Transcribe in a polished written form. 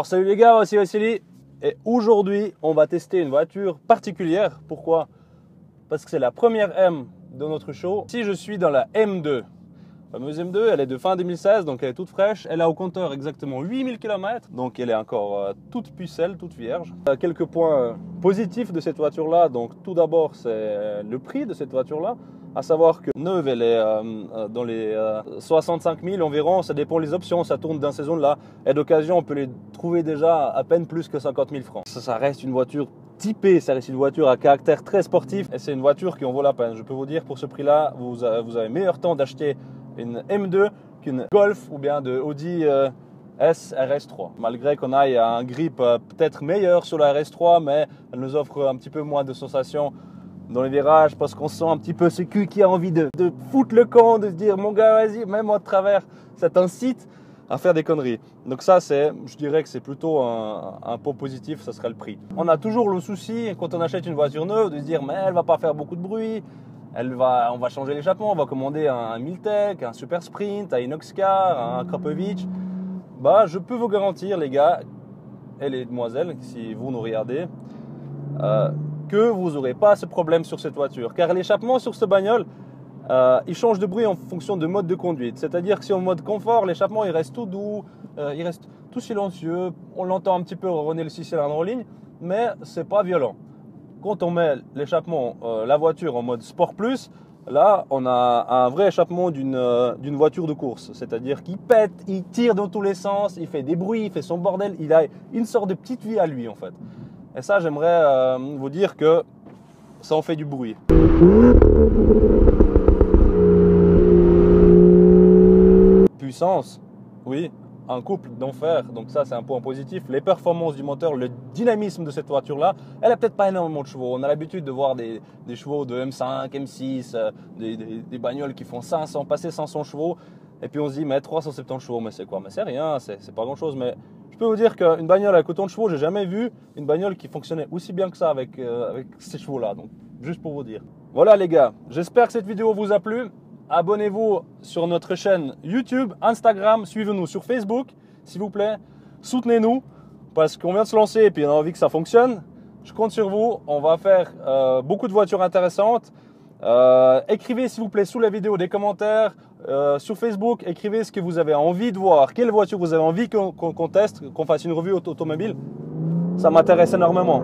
salut les gars, voici Vassili et aujourd'hui on va tester une voiture particulière. Pourquoi? Parce que c'est la première M de notre show. Ici je suis dans la M2. La fameuse M2, elle est de fin 2016, donc elle est toute fraîche. Elle a au compteur exactement 8000 km, donc elle est encore toute pucelle, toute vierge. Quelques points positifs de cette voiture-là. Donc tout d'abord, c'est le prix de cette voiture-là. À savoir que neuve, elle est dans les 65 000 environ. Ça dépend des options, ça tourne d'un saison là. Et d'occasion, on peut les trouver déjà à peine plus que 50 000 francs. Ça reste une voiture typée, ça reste une voiture à caractère très sportif. Et c'est une voiture qui en vaut la peine. Je peux vous dire, pour ce prix-là, vous avez meilleur temps d'acheter une M2 qu'une Golf ou bien de Audi S RS3. Malgré qu'on aille à un grip peut-être meilleur sur la RS3, mais elle nous offre un petit peu moins de sensations dans les virages parce qu'on sent un petit peu ce cul qui a envie de foutre le camp, de se dire mon gars vas-y, même moi de travers, ça t'incite à faire des conneries. Donc ça, je dirais que c'est plutôt un point positif, ça serait le prix. On a toujours le souci quand on achète une voiture neuve de se dire mais elle va pas faire beaucoup de bruit. On va changer l'échappement, on va commander un Miltech, un Super Sprint, un Inoxcar, un Krapovic. Bah, je peux vous garantir, les gars et les demoiselles, si vous nous regardez, que vous n'aurez pas ce problème sur cette voiture. Car l'échappement sur cette bagnole, il change de bruit en fonction de mode de conduite. C'est-à-dire que si en mode confort, l'échappement il reste tout doux, il reste tout silencieux. On l'entend un petit peu ronronner le 6 cylindres en ligne, mais c'est pas violent. Quand on met l'échappement, la voiture en mode Sport Plus, là, on a un vrai échappement d'une voiture de course. C'est-à-dire qu'il pète, il tire dans tous les sens, il fait des bruits, il fait son bordel. Il a une sorte de petite vie à lui, en fait. Et ça, j'aimerais vous dire que ça en fait du bruit. Puissance, oui. Un couple d'enfer, donc ça c'est un point positif. Les performances du moteur, le dynamisme de cette voiture là, elle a peut-être pas énormément de chevaux. On a l'habitude de voir des chevaux de M5, M6, des bagnoles qui font 500, passer 500 chevaux, et puis on se dit mais 370 chevaux, mais c'est quoi? Mais c'est rien, c'est pas grand chose. Mais je peux vous dire qu'une bagnole avec autant de chevaux, j'ai jamais vu une bagnole qui fonctionnait aussi bien que ça avec ces chevaux là. Donc juste pour vous dire. Voilà les gars, j'espère que cette vidéo vous a plu. Abonnez-vous sur notre chaîne YouTube, Instagram, suivez-nous sur Facebook, s'il vous plaît. Soutenez-nous parce qu'on vient de se lancer et puis on a envie que ça fonctionne. Je compte sur vous, on va faire beaucoup de voitures intéressantes. Écrivez s'il vous plaît sous la vidéo des commentaires. Sur Facebook, écrivez ce que vous avez envie de voir, quelle voiture vous avez envie qu'on teste, qu'on fasse une revue automobile. Ça m'intéresse énormément.